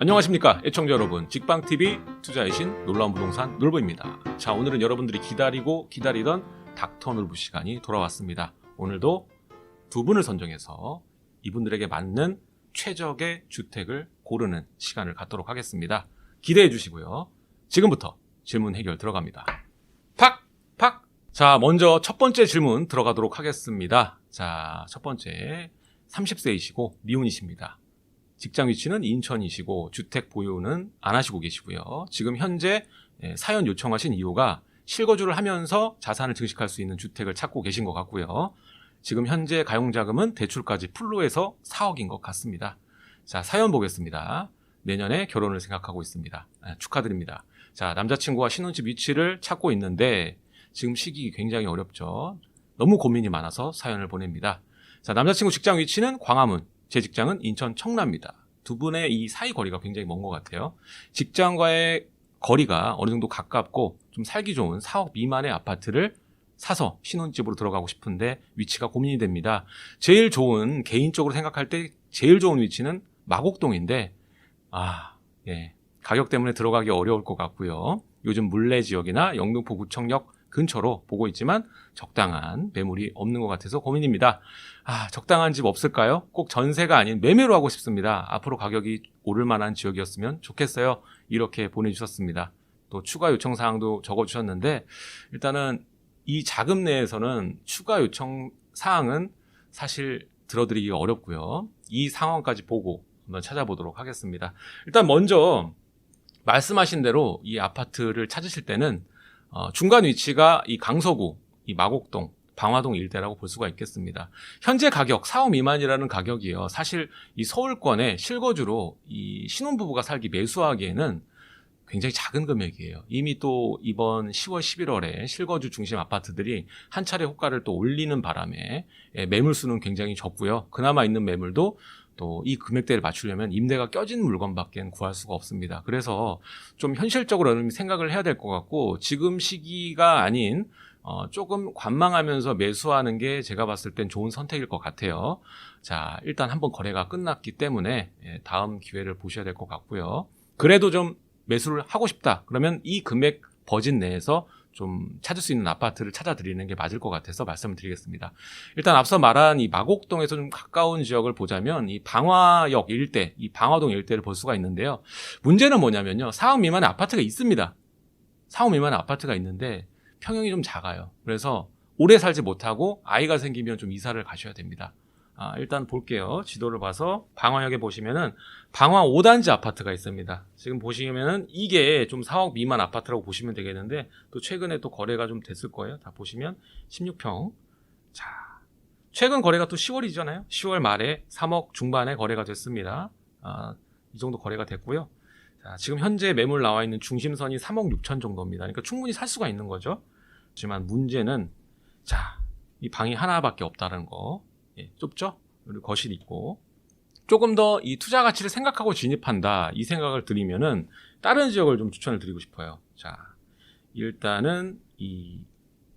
안녕하십니까 애청자 여러분, 직방TV 투자의 신 놀라운 부동산 놀부입니다. 자, 오늘은 여러분들이 기다리던 닥터 놀부 시간이 돌아왔습니다. 오늘도 두 분을 선정해서 이분들에게 맞는 최적의 주택을 고르는 시간을 갖도록 하겠습니다. 기대해 주시고요. 지금부터 질문 해결 들어갑니다. 팍! 자, 먼저 첫 번째 질문 들어가도록 하겠습니다. 자, 첫 번째 30세이시고 미혼이십니다. 직장 위치는 인천이시고 주택 보유는 안 하시고 계시고요. 지금 현재 사연 요청하신 이유가 실거주를 하면서 자산을 증식할 수 있는 주택을 찾고 계신 것 같고요. 지금 현재 가용자금은 대출까지 풀로 해서 4억인 것 같습니다. 자, 사연 보겠습니다. 내년에 결혼을 생각하고 있습니다. 축하드립니다. 자, 남자친구와 신혼집 위치를 찾고 있는데 지금 시기 굉장히 어렵죠. 너무 고민이 많아서 사연을 보냅니다. 자, 남자친구 직장 위치는 광화문, 제 직장은 인천 청라입니다. 두 분의 이 사이 거리가 굉장히 먼 것 같아요. 직장과의 거리가 어느 정도 가깝고 좀 살기 좋은 4억 미만의 아파트를 사서 신혼집으로 들어가고 싶은데 위치가 고민이 됩니다. 개인적으로 생각할 때 제일 좋은 위치는 마곡동인데 가격 때문에 들어가기 어려울 것 같고요. 요즘 물레 지역이나 영등포 구청역 근처로 보고 있지만 적당한 매물이 없는 것 같아서 고민입니다. 적당한 집 없을까요? 꼭 전세가 아닌 매매로 하고 싶습니다. 앞으로 가격이 오를 만한 지역이었으면 좋겠어요. 이렇게 보내주셨습니다. 또 추가 요청 사항도 적어주셨는데 일단은 이 자금 내에서는 추가 요청 사항은 사실 들어드리기가 어렵고요. 이 상황까지 보고 한번 찾아보도록 하겠습니다. 일단 먼저 말씀하신 대로 이 아파트를 찾으실 때는 중간 위치가 이 강서구, 이 마곡동, 방화동 일대라고 볼 수가 있겠습니다. 현재 가격 4억 미만이라는 가격이에요. 사실 이 서울권에 실거주로 이 신혼부부가 살기 매수하기에는 굉장히 작은 금액이에요. 이미 또 이번 10월, 11월에 실거주 중심 아파트들이 한 차례 호가를 또 올리는 바람에 매물 수는 굉장히 적고요. 그나마 있는 매물도 또 이 금액대를 맞추려면 임대가 껴진 물건밖에 구할 수가 없습니다. 그래서 좀 현실적으로 생각을 해야 될 것 같고 지금 시기가 아닌 조금 관망하면서 매수하는 게 제가 봤을 땐 좋은 선택일 것 같아요. 자, 일단 한번 거래가 끝났기 때문에 다음 기회를 보셔야 될 것 같고요. 그래도 좀 매수를 하고 싶다. 그러면 이 금액 버짓 내에서 좀 찾을 수 있는 아파트를 찾아드리는 게 맞을 것 같아서 말씀을 드리겠습니다. 일단 앞서 말한 이 마곡동에서 좀 가까운 지역을 보자면 이 방화역 일대, 이 방화동 일대를 볼 수가 있는데요. 문제는 뭐냐면요. 4억 미만의 아파트가 있습니다. 4억 미만의 아파트가 있는데 평형이 좀 작아요. 그래서 오래 살지 못하고 아이가 생기면 좀 이사를 가셔야 됩니다. 일단 볼게요. 지도를 봐서 방화역에 보시면은 방화 5단지 아파트가 있습니다. 지금 보시면은 이게 좀 4억 미만 아파트라고 보시면 되겠는데 또 최근에 또 거래가 좀 됐을 거예요. 다 보시면 16평. 자, 최근 거래가 또 10월이잖아요. 10월 말에 3억 중반에 거래가 됐습니다. 이 정도 거래가 됐고요. 자, 지금 현재 매물 나와 있는 중심선이 3억 6천 정도입니다. 그러니까 충분히 살 수가 있는 거죠. 하지만 문제는 이 방이 하나밖에 없다는 거. 좁죠? 그리고 거실이 있고 조금 더 이 투자 가치를 생각하고 진입한다 이 생각을 드리면은 다른 지역을 좀 추천을 드리고 싶어요. 자, 일단은 이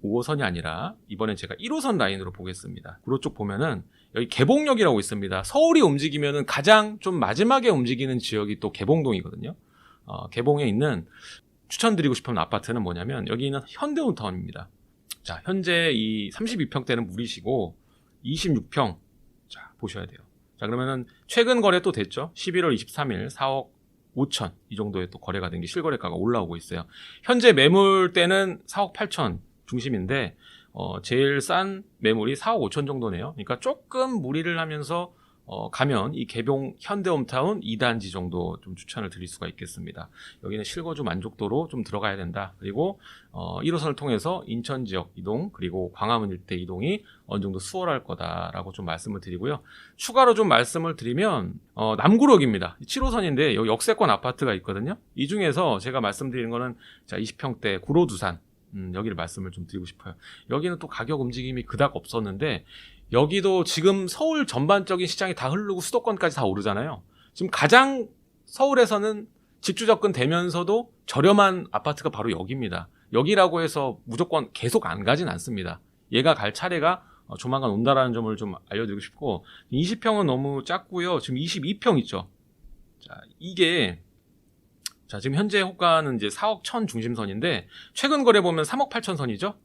5호선이 아니라 이번엔 제가 1호선 라인으로 보겠습니다. 구로 쪽 보면은 여기 개봉역이라고 있습니다. 서울이 움직이면은 가장 좀 마지막에 움직이는 지역이 또 개봉동이거든요. 개봉에 있는 추천드리고 싶은 아파트는 뭐냐면 여기 있는 현대홈타운입니다. 자, 현재 이 32평대는 무리시고 26평. 자, 보셔야 돼요. 자, 그러면은 최근 거래 또 됐죠? 11월 23일 4억 5천 이 정도의 또 거래가 된 게 실거래가가 올라오고 있어요. 현재 매물대는 4억 8천 중심인데 제일 싼 매물이 4억 5천 정도네요. 그러니까 조금 무리를 하면서 가면 이 개봉 현대홈타운 2단지 정도 좀 추천을 드릴 수가 있겠습니다. 여기는 실거주 만족도로 좀 들어가야 된다. 그리고 1호선을 통해서 인천 지역 이동 그리고 광화문 일대 이동이 어느 정도 수월할 거다라고 좀 말씀을 드리고요. 추가로 좀 말씀을 드리면 남구역입니다. 7호선인데 여기 역세권 아파트가 있거든요. 이 중에서 제가 말씀드리는 거는 20평대 구로두산 여기를 말씀을 좀 드리고 싶어요. 여기는 또 가격 움직임이 그닥 없었는데 여기도 지금 서울 전반적인 시장이 다 흐르고 수도권까지 다 오르잖아요. 지금 가장 서울에서는 집주 접근 되면서도 저렴한 아파트가 바로 여기입니다. 여기라고 해서 무조건 계속 안 가진 않습니다. 얘가 갈 차례가 조만간 온다라는 점을 좀 알려드리고 싶고 20평은 너무 작고요. 지금 22평 있죠. 자, 이게 지금 현재 호가는 이제 4억 1천 중심선인데 최근 거래 보면 3억 8천 선이죠.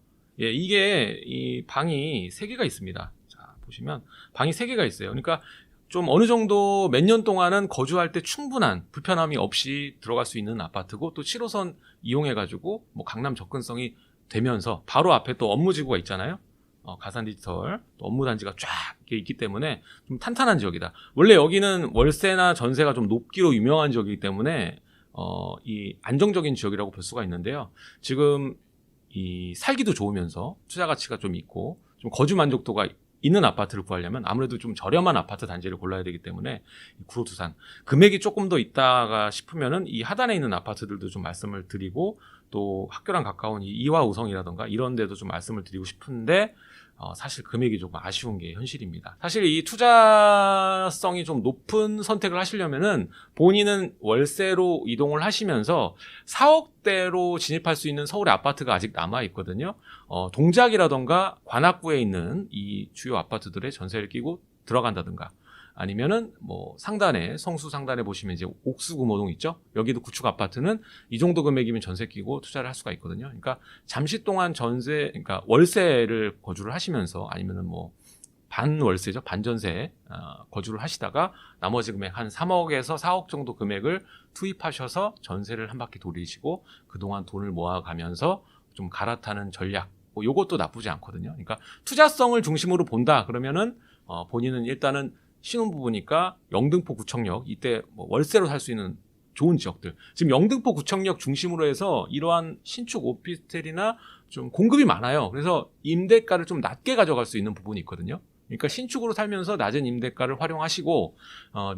예, 이게 이 방이 3개가 있습니다. 자, 보시면 방이 3개가 있어요. 그러니까 좀 어느 정도 몇 년 동안은 거주할 때 충분한 불편함이 없이 들어갈 수 있는 아파트고, 또 7호선 이용해가지고 뭐 강남 접근성이 되면서 바로 앞에 또 업무지구가 있잖아요. 가산디지털 또 업무단지가 쫙 있기 때문에 좀 탄탄한 지역이다. 원래 여기는 월세나 전세가 좀 높기로 유명한 지역이기 때문에 이 안정적인 지역이라고 볼 수가 있는데요. 지금 이 살기도 좋으면서 투자 가치가 좀 있고 좀 거주 만족도가 있는 아파트를 구하려면 아무래도 좀 저렴한 아파트 단지를 골라야 되기 때문에 구로두산 금액이 조금 더 있다가 싶으면은 이 하단에 있는 아파트들도 좀 말씀을 드리고, 또 학교랑 가까운 이 이화우성이라던가 이런 데도 좀 말씀을 드리고 싶은데 사실 금액이 조금 아쉬운 게 현실입니다. 사실 이 투자성이 좀 높은 선택을 하시려면은 본인은 월세로 이동을 하시면서 4억대로 진입할 수 있는 서울의 아파트가 아직 남아 있거든요. 동작이라던가 관악구에 있는 이 주요 아파트들의 전세를 끼고 들어간다든가, 아니면은 뭐 상단에, 성수 상단에 보시면 이제 옥수구모동 있죠. 여기도 구축 아파트는 이 정도 금액이면 전세 끼고 투자를 할 수가 있거든요. 그러니까 잠시 동안 그러니까 월세를 거주를 하시면서, 아니면은 뭐 반월세죠, 반전세 거주를 하시다가 나머지 금액 한 3억에서 4억 정도 금액을 투입하셔서 전세를 한 바퀴 돌리시고 그동안 돈을 모아가면서 좀 갈아타는 전략, 뭐 요것도 나쁘지 않거든요. 그러니까 투자성을 중심으로 본다 그러면은 본인은 일단은 신혼부부니까 영등포 구청역, 이때 뭐 월세로 살 수 있는 좋은 지역들, 지금 영등포 구청역 중심으로 해서 이러한 신축 오피스텔이나 좀 공급이 많아요. 그래서 임대가를 좀 낮게 가져갈 수 있는 부분이 있거든요. 그러니까 신축으로 살면서 낮은 임대가를 활용하시고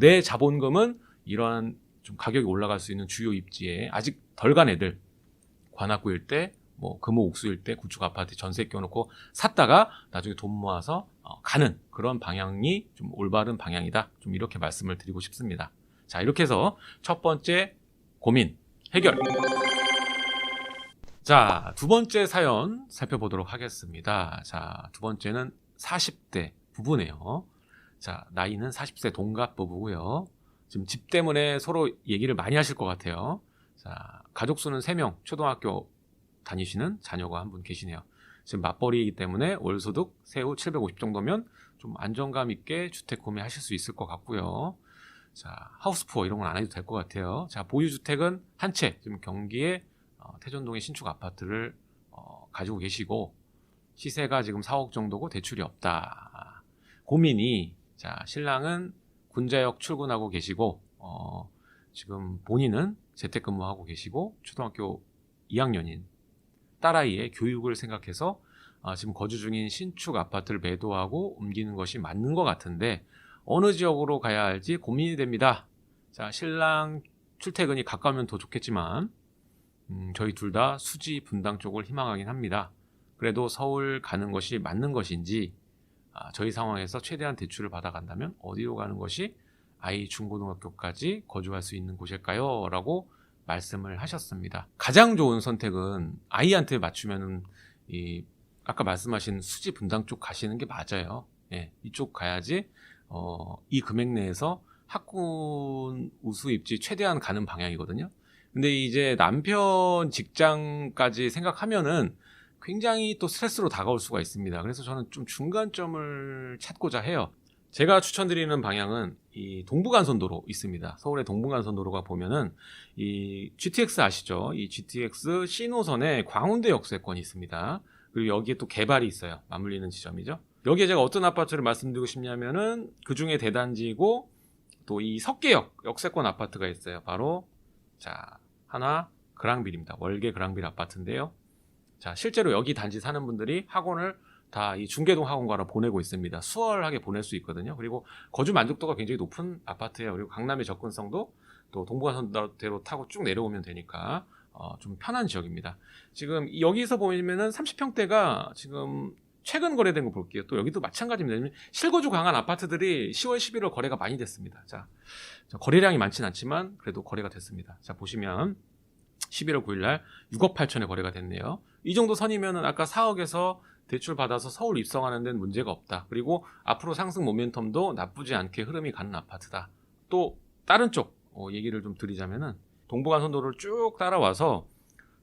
내 자본금은 이러한 좀 가격이 올라갈 수 있는 주요 입지에 아직 덜 간 애들, 관악구 일대, 뭐 금호 옥수 일대 구축 아파트 전세 껴놓고 샀다가 나중에 돈 모아서 가는 그런 방향이 좀 올바른 방향이다. 좀 이렇게 말씀을 드리고 싶습니다. 자, 이렇게 해서 첫 번째 고민 해결. 자, 두 번째 사연 살펴보도록 하겠습니다. 자, 두 번째는 40대 부부네요. 자, 나이는 40세 동갑 부부고요. 지금 집 때문에 서로 얘기를 많이 하실 것 같아요. 자, 가족 수는 3명, 초등학교 다니시는 자녀가 한 분 계시네요. 지금 맞벌이이기 때문에 월소득 세후 750 정도면 좀 안정감 있게 주택 구매하실 수 있을 것 같고요. 자, 하우스푸어 이런 건 안 해도 될 것 같아요. 자, 보유주택은 한 채, 지금 경기에 태전동의 신축 아파트를 가지고 계시고 시세가 지금 4억 정도고 대출이 없다. 고민이, 자, 신랑은 군자역 출근하고 계시고 지금 본인은 재택근무하고 계시고 초등학교 2학년인 딸아이의 교육을 생각해서 지금 거주 중인 신축 아파트를 매도하고 옮기는 것이 맞는 것 같은데 어느 지역으로 가야 할지 고민이 됩니다. 자, 신랑 출퇴근이 가까우면 더 좋겠지만 저희 둘 다 수지 분당 쪽을 희망하긴 합니다. 그래도 서울 가는 것이 맞는 것인지, 저희 상황에서 최대한 대출을 받아간다면 어디로 가는 것이 아이 중고등학교까지 거주할 수 있는 곳일까요? 라고 말씀을 하셨습니다. 가장 좋은 선택은 아이한테 맞추면은 아까 말씀하신 수지 분당 쪽 가시는 게 맞아요. 예, 이쪽 가야지 이 금액 내에서 학군 우수 입지 최대한 가는 방향이거든요. 근데 이제 남편 직장까지 생각하면은 굉장히 또 스트레스로 다가올 수가 있습니다. 그래서 저는 좀 중간점을 찾고자 해요. 제가 추천드리는 방향은 이 동부간선도로 있습니다. 서울의 동부간선도로가 보면은 이 GTX 아시죠? 이 GTX C노선에 광운대 역세권이 있습니다. 그리고 여기에 또 개발이 있어요. 맞물리는 지점이죠. 여기에 제가 어떤 아파트를 말씀드리고 싶냐면은 그 중에 대단지고 또 이 석계역 역세권 아파트가 있어요. 바로 자, 하나 그랑빌입니다. 월계 그랑빌 아파트인데요. 자, 실제로 여기 단지 사는 분들이 학원을 다 이 중계동 학원가로 보내고 있습니다. 수월하게 보낼 수 있거든요. 그리고 거주 만족도가 굉장히 높은 아파트예요. 그리고 강남의 접근성도 또 동부간선도로 타고 쭉 내려오면 되니까 좀 편한 지역입니다. 지금 여기서 보면은 30평대가 지금 최근 거래된 거 볼게요. 또 여기도 마찬가지입니다. 실거주 강한 아파트들이 10월, 11월 거래가 많이 됐습니다. 자, 거래량이 많진 않지만 그래도 거래가 됐습니다. 자, 보시면 11월 9일 날 6억 8천에 거래가 됐네요. 이 정도 선이면은 아까 4억에서 대출 받아서 서울 입성하는 데는 문제가 없다. 그리고 앞으로 상승 모멘텀도 나쁘지 않게 흐름이 가는 아파트다. 또 다른 쪽 얘기를 좀 드리자면은 동부간선도로를 쭉 따라와서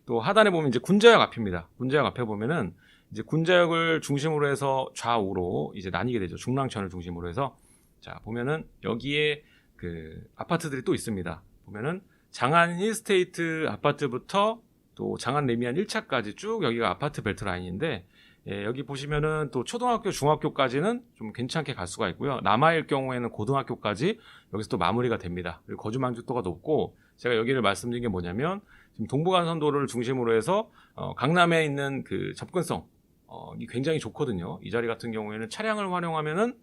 또 하단에 보면 이제 군자역 앞입니다. 군자역 앞에 보면은 이제 군자역을 중심으로 해서 좌우로 이제 나뉘게 되죠. 중랑천을 중심으로 해서 자 보면은 여기에 그 아파트들이 또 있습니다. 보면은 장안 힐스테이트 아파트부터 또 장안 레미안 1차까지 쭉 여기가 아파트 벨트 라인인데 여기 보시면은 또 초등학교, 중학교까지는 좀 괜찮게 갈 수가 있고요. 남아일 경우에는 고등학교까지 여기서 또 마무리가 됩니다. 그리고 거주 만족도가 높고 제가 여기를 말씀드린 게 뭐냐면 지금 동부간선도로를 중심으로 해서 강남에 있는 그 접근성 이 굉장히 좋거든요. 이 자리 같은 경우에는 차량을 활용하면은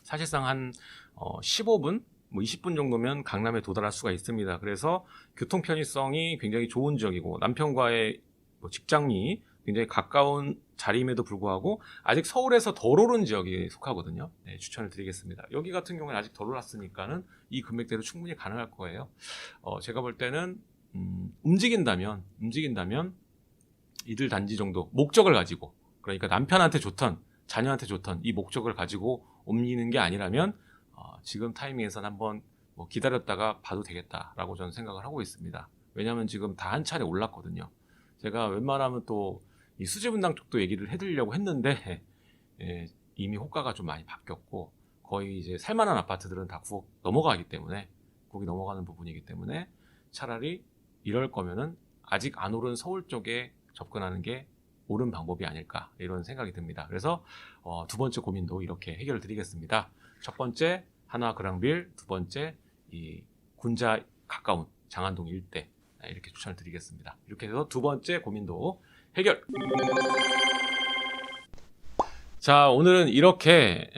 사실상 한 15분, 뭐 20분 정도면 강남에 도달할 수가 있습니다. 그래서 교통 편의성이 굉장히 좋은 지역이고 남편과의 직장이 굉장히 가까운 자리임에도 불구하고 아직 서울에서 덜 오른 지역에 속하거든요. 네, 추천을 드리겠습니다. 여기 같은 경우는 아직 덜 올랐으니까는 이 금액대로 충분히 가능할 거예요. 제가 볼 때는 움직인다면 이들 단지 정도 목적을 가지고 그러니까 남편한테 좋던 자녀한테 좋던 이 목적을 가지고 옮기는 게 아니라면 지금 타이밍에서는 한번 기다렸다가 봐도 되겠다라고 저는 생각을 하고 있습니다. 왜냐하면 지금 다 한 차례 올랐거든요. 제가 웬만하면 또 이 수지분당 쪽도 얘기를 해드리려고 했는데 이미 호가가 좀 많이 바뀌었고 거의 이제 살만한 아파트들은 다 9억 넘어가기 때문에 9억이 넘어가는 부분이기 때문에 차라리 이럴 거면은 아직 안 오른 서울 쪽에 접근하는 게 옳은 방법이 아닐까 이런 생각이 듭니다. 그래서 두 번째 고민도 이렇게 해결을 드리겠습니다. 첫 번째 한화 그랑빌, 두 번째 이 군자 가까운 장안동 일대 이렇게 추천을 드리겠습니다. 이렇게 해서 두 번째 고민도 해결! 자, 오늘은 이렇게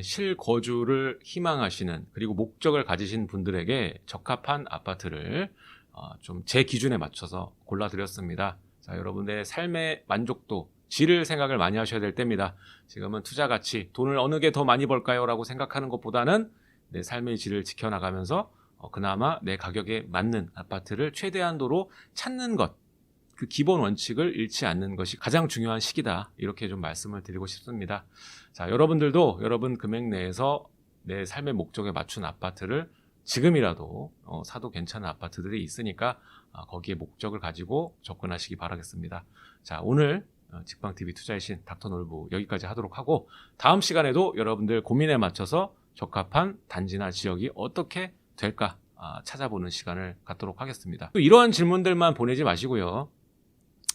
실거주를 희망하시는 그리고 목적을 가지신 분들에게 적합한 아파트를 좀 제 기준에 맞춰서 골라드렸습니다. 자, 여러분의 삶의 만족도, 질을 생각을 많이 하셔야 될 때입니다. 지금은 투자 가치, 돈을 어느 게 더 많이 벌까요? 라고 생각하는 것보다는 내 삶의 질을 지켜나가면서 그나마 내 가격에 맞는 아파트를 최대한도로 찾는 것, 그 기본 원칙을 잃지 않는 것이 가장 중요한 시기다. 이렇게 좀 말씀을 드리고 싶습니다. 자, 여러분들도 여러분 금액 내에서 내 삶의 목적에 맞춘 아파트를 지금이라도 사도 괜찮은 아파트들이 있으니까 거기에 목적을 가지고 접근하시기 바라겠습니다. 자, 오늘 직방TV 투자의 신 닥터놀부 여기까지 하도록 하고 다음 시간에도 여러분들 고민에 맞춰서 적합한 단지나 지역이 어떻게 될까 찾아보는 시간을 갖도록 하겠습니다. 또 이러한 질문들만 보내지 마시고요.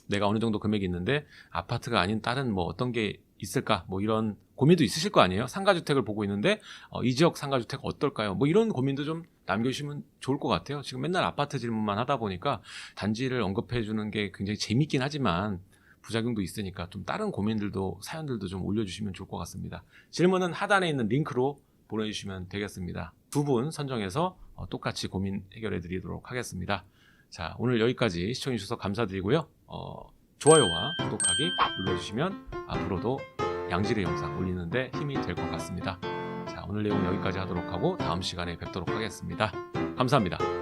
내가 어느 정도 금액이 있는데 아파트가 아닌 다른 뭐 어떤 게 있을까 뭐 이런 고민도 있으실 거 아니에요. 상가주택을 보고 있는데 이 지역 상가주택 어떨까요? 뭐 이런 고민도 좀 남겨주시면 좋을 것 같아요. 지금 맨날 아파트 질문만 하다 보니까 단지를 언급해 주는 게 굉장히 재밌긴 하지만 부작용도 있으니까 좀 다른 고민들도 사연들도 좀 올려주시면 좋을 것 같습니다. 질문은 하단에 있는 링크로 보내주시면 되겠습니다. 두 분 선정해서 똑같이 고민 해결해 드리도록 하겠습니다. 자, 오늘 여기까지 시청해 주셔서 감사드리고요. 좋아요와 구독하기 눌러주시면 앞으로도 양질의 영상 올리는데 힘이 될 것 같습니다. 자, 오늘 내용 여기까지 하도록 하고 다음 시간에 뵙도록 하겠습니다. 감사합니다.